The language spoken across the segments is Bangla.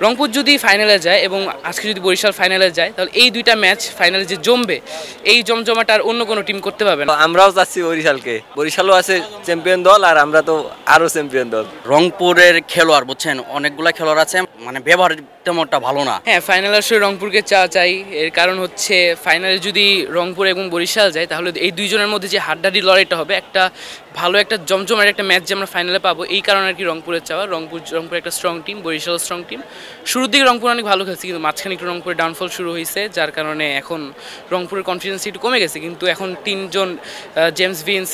রংপুর যদি ফাইনালে যায় এবং আজকে যদি বরিশাল ফাইনালে যায় তাহলে এই দুইটা ম্যাচ ফাইনালে যে জমবে এই জমজমাটা আর অন্য কোনো টিম করতে পারবে না। আমরাও চাচ্ছি বরিশালকে, বরিশালও আছে চ্যাম্পিয়ন দল আর আমরা তো আরো চ্যাম্পিয়ন দল। রংপুরের খেলোয়াড় বুঝছেন অনেকগুলা খেলোয়াড় আছে, মানে ব্যবহার তেমনটা ভালো না। হ্যাঁ, ফাইনাল আসলে রংপুরকে চাই। এর কারণ হচ্ছে ফাইনালে যদি রংপুর এবং বরিশাল যায় তাহলে এই দুইজনের মধ্যে যে হাড্ডাহাড্ডি লড়াইটা হবে, একটা ভালো একটা জমজমার একটা ম্যাচ যে আমরা ফাইনালে পাবো, এই কারণে আর কি রংপুরের চাওয়া। রংপুর একটা strong team, Barishal strong team. শুরুর দিকে রংপুর অনেক ভালো খেলছে, কিন্তু মাঝখানে একটু রংপুরের ডাউনফল শুরু হয়েছে, যার কারণে এখন রংপুরের কনফিডেন্স একটু কমে গেছে। কিন্তু এখন তিনজন জেমস ভিন্স,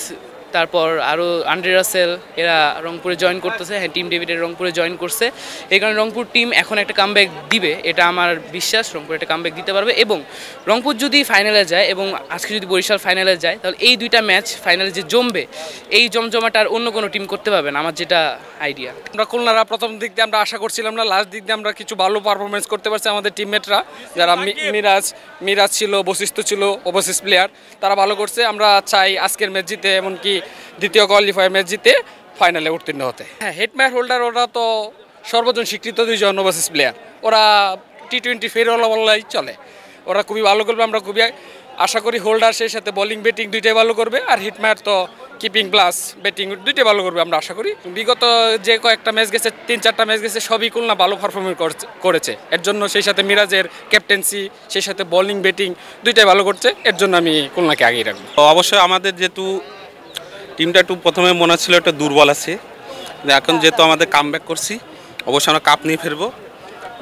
তারপর আরও আন্ড্রে রাসেল, এরা রংপুরে জয়েন করতেছে। হ্যাঁ, টিম ডেভিডের রংপুরে জয়েন করছে। এই কারণে রংপুর টিম এখন একটা কামব্যাক দিবে, এটা আমার বিশ্বাস। রংপুর একটা কামব্যাক দিতে পারবে এবং রংপুর যদি ফাইনালে যায় এবং আজকে যদি বরিশাল ফাইনালে যায় তাহলে এই দুইটা ম্যাচ ফাইনালে যে জমবে এই জমজমাটা আর অন্য কোনো টিম করতে পারবে না, আমার যেটা আইডিয়া। আমরা খুলনারা প্রথম দিক দিয়ে আমরা আশা করছিলাম না, লাস্ট দিক দিয়ে আমরা কিছু ভালো পারফরমেন্স করতে পারছি। আমাদের টিমমেটরা যারা মিরাজ ছিল, বশিষ্ঠ ছিল, ওভারসিজ প্লেয়ার, তারা ভালো করছে। আমরা চাই আজকের ম্যাচ জিতে, এমনকি দ্বিতীয় কোয়ালিফায়ার ম্যাচ জিতে ফাইনালে উত্তীর্ণ হতে। হ্যাঁ, হেডম্যাচ হোল্ডার ওরা তো সর্বজন স্বীকৃত দুইজন ওভারসিজ প্লেয়ার, ওরা টি-20 ফেরওয়ালা বললেই চলে। ওরা খুবই ভালো করবে, আমরা খুবই আশা করি। হোল্ডার সেই সাথে বোলিং ব্যাটিং দুইটাই ভালো করবে, আর হিটম্যার তো কিপিং প্লাস ব্যাটিং দুইটাই ভালো করবে আমরা আশা করি। বিগত যে কয়েকটা ম্যাচ গেছে, 3-4টা ম্যাচ গেছে, সবই খুলনা ভালো পারফরমেন্স করেছে। এর জন্য সেই সাথে মিরাজের ক্যাপ্টেন্সি, সেই সাথে বোলিং ব্যাটিং দুইটাই ভালো করছে, এর জন্য আমি খুলনাকে আগেই রাখবো। অবশ্যই আমাদের যেহেতু টিমটা একটু প্রথমে মনে হচ্ছিল একটা দুর্বল আছে, এখন যেহেতু আমাদের কামব্যাক করছি, অবশ্যই আমরা কাপ নিয়ে ফিরবো।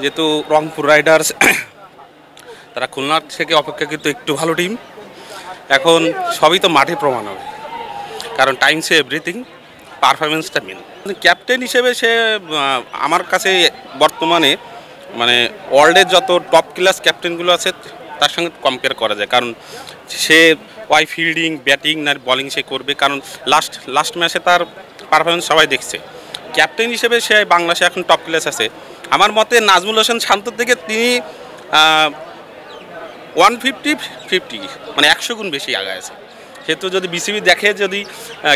যেহেতু রংপুর রাইডার্স তারা খুলনার থেকে অপেক্ষাকৃত একটু ভালো টিম। এখন সবই তো মাঠে প্রমাণ হবে, কারণ টাইম সে এভরিথিং, পারফরমেন্সটা মেন। ক্যাপ্টেন হিসেবে সে আমার কাছে বর্তমানে মানে ওয়ার্ল্ডের যত টপ ক্লাস ক্যাপ্টেনগুলো আছে তার সঙ্গে কম্পেয়ার করা যায়, কারণ সে ওয়াই ফিল্ডিং, ব্যাটিং না বলিং সে করবে, কারণ লাস্ট ম্যাচে তার পারফরমেন্স সবাই দেখছে। ক্যাপ্টেন হিসেবে সে বাংলাদেশে এখন টপ ক্লাস আছে। আমার মতে নাজমুল হোসেন শান্তর থেকে তিনি 150 মানে 100 গুণ বেশি আগায় আছে। সেহেতু যদি বিসিবি দেখে, যদি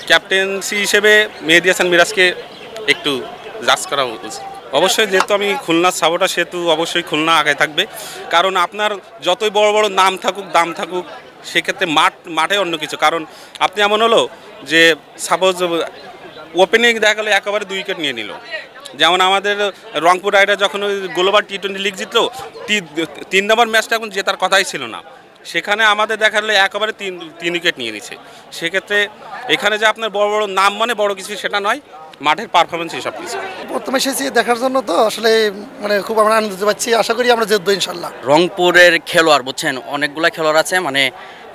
ক্যাপ্টেন্সি হিসেবে মেহেদী হাসান মিরাজকে একটু জাজ করা উচিত। অবশ্যই যেহেতু আমি খুলনার সাপোর্টার, সেহেতু অবশ্যই খুলনা আগায় থাকবে। কারণ আপনার যতই বড় বড় নাম থাকুক, দাম থাকুক, সেক্ষেত্রে মাঠে অন্য কিছু। কারণ আপনি এমন হলো যে সাপোজ ওপেনিং দেখা গেলো একেবারে 2 উইকেট নিয়ে নিল, যেমন আমাদের রংপুর রাইডার যখন ওই গ্লোবাল টি-20 লিগ জিতলো, 3 নম্বর ম্যাচটা এখন জেতার কথাই ছিল না, সেখানে আমাদের দেখা গেলো একেবারে 3 উইকেট নিয়ে নিচ্ছে। সেক্ষেত্রে এখানে যে আপনার বড় বড় নাম মানে বড় কিছু সেটা নয়, মাঠের পারফরমেন্স সব কিছু। প্রথমে এসেছি দেখার জন্য, তো আসলে মানে খুব আমরা আনন্দ পাচ্ছি। আশা করি আমরা জিতবো ইনশাল্লাহ। রংপুরের খেলোয়াড় বুঝছেন অনেকগুলা খেলোয়াড় আছে, মানে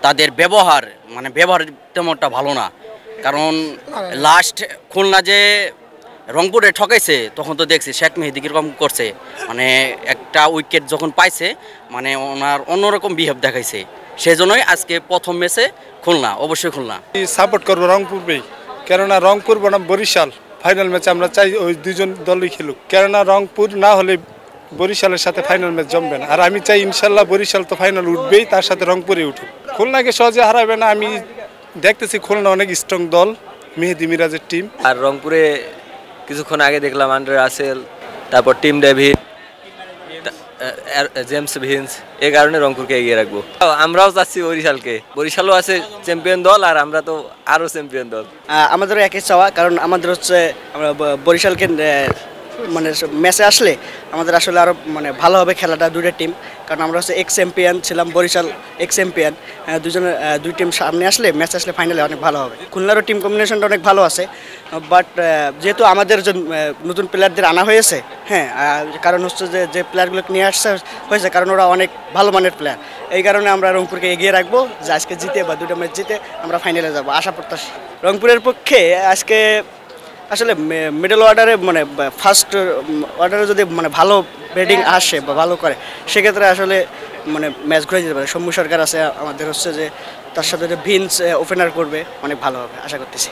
তাদের ব্যবহার তেমনটা ভালো না। কারণ লাস্ট খুলনা যে রংপুরে ঠকাইছে তখন তো দেখছি শেখ মেহেদী কীরকম করছে, মানে একটা উইকেট যখন পাইছে মানে ওনার অন্যরকম বিহেভ দেখাইছে। সেজন্যই আজকে প্রথম ম্যাচে খুলনা, অবশ্যই খুলনা সাপোর্ট করবো রংপুরকেই, কেননা রংপুর বনাম বরিশাল ফাইনাল ম্যাচে আমরা চাই ওই দুজন দলই খেলুক, কেননা রংপুর না হলে বরিশালের সাথে ফাইনাল ম্যাচ জমবে না। আর আমি চাই ইনশাল্লাহ বরিশাল তো ফাইনাল উঠবেই, তার সাথে রংপুরে উঠুক। খুলনাকে সহজে হারাবে না, আমি দেখতেছি খুলনা অনেক স্ট্রং দল, মেহেদী মিরাজের টিম। আর রংপুরে কিছুক্ষণ আগে দেখলাম আন্ড্রে রাসেল, তারপর টিম ডেভিড, জেমস ভিন্স, এই কারণে রংপুরকে এগিয়ে রাখবো। আমরাও চাচ্ছি বরিশালকে, বরিশালও আছে চ্যাম্পিয়ন দল আর আমরা তো আরও চ্যাম্পিয়ন দল। আমাদেরও একই চাওয়া, কারণ আমাদের হচ্ছে আমরা বরিশালকে মানে ম্যাচে আসলে আমাদের আসলে আরও মানে ভালো হবে খেলাটা, দুইটা টিম। কারণ আমরা হচ্ছে এক্স চ্যাম্পিয়ন ছিলাম, বরিশাল এক্স চ্যাম্পিয়ন, দুই টিম সামনে আসলে ম্যাচ আসলে ফাইনালে অনেক ভালো হবে। খুলনারও টিম কম্বিনেশনটা অনেক ভালো আছে, বাট যেহেতু আমাদের যে নতুন প্লেয়ারদের আনা হয়েছে, হ্যাঁ, কারণ হচ্ছে যে প্লেয়ারগুলোকে নিয়ে হয়েছে কারণ ওরা অনেক ভালো মানের প্লেয়ার। এই কারণে আমরা রংপুরকে এগিয়ে রাখবো, যে আজকে জিতে বা দুটো ম্যাচ জিতে আমরা ফাইনালে যাবো আশা প্রত্যাশী। রংপুরের পক্ষে আজকে আসলে মিডল অর্ডারে মানে ফার্স্ট অর্ডারে যদি মানে ভালো ব্যাটিং আসে বা ভালো করে, সেক্ষেত্রে আসলে মানে ম্যাচ ঘুরে যেতে পারে। সৌম্য সরকার আছে আমাদের, হচ্ছে যে তার সাথে ভিন্স ওপেনার করবে, অনেক ভালো হবে আশা করতেছি।